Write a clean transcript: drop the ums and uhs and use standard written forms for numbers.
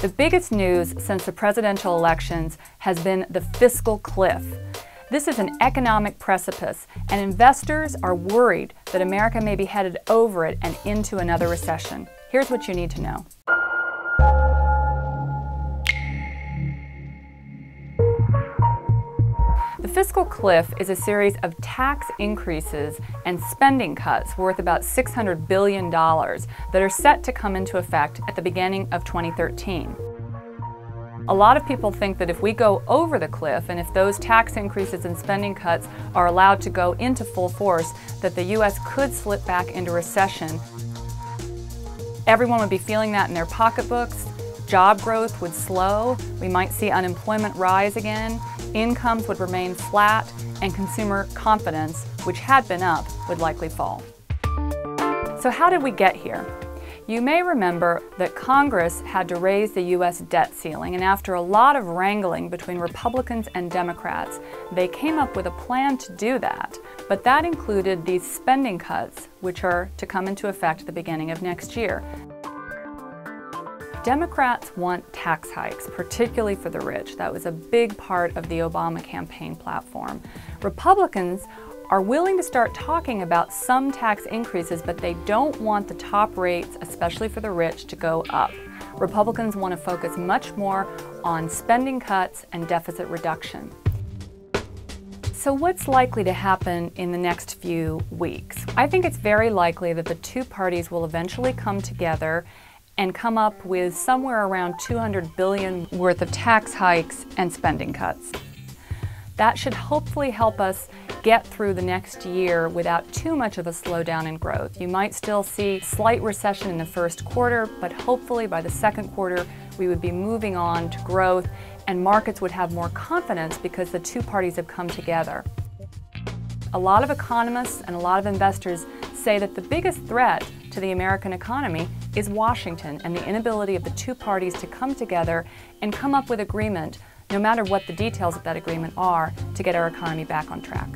The biggest news since the presidential elections has been the fiscal cliff. This is an economic precipice, and investors are worried that America may be headed over it and into another recession. Here's what you need to know. The fiscal cliff is a series of tax increases and spending cuts worth about $600 billion that are set to come into effect at the beginning of 2013. A lot of people think that if we go over the cliff and if those tax increases and spending cuts are allowed to go into full force, that the U.S. could slip back into recession. Everyone would be feeling that in their pocketbooks. Job growth would slow. We might see unemployment rise again. Incomes would remain flat, and consumer confidence, which had been up, would likely fall. So how did we get here? You may remember that Congress had to raise the U.S. debt ceiling, and after a lot of wrangling between Republicans and Democrats, they came up with a plan to do that. But that included these spending cuts, which are to come into effect at the beginning of next year. Democrats want tax hikes, particularly for the rich. That was a big part of the Obama campaign platform. Republicans are willing to start talking about some tax increases, but they don't want the top rates, especially for the rich, to go up. Republicans want to focus much more on spending cuts and deficit reduction. So what's likely to happen in the next few weeks? I think it's very likely that the two parties will eventually come together and come up with somewhere around $200 billion worth of tax hikes and spending cuts. That should hopefully help us get through the next year without too much of a slowdown in growth. You might still see slight recession in the first quarter, but hopefully by the second quarter we would be moving on to growth and markets would have more confidence because the two parties have come together. A lot of economists and a lot of investors say that the biggest threat to the American economy is Washington and the inability of the two parties to come together and come up with agreement, no matter what the details of that agreement are, to get our economy back on track.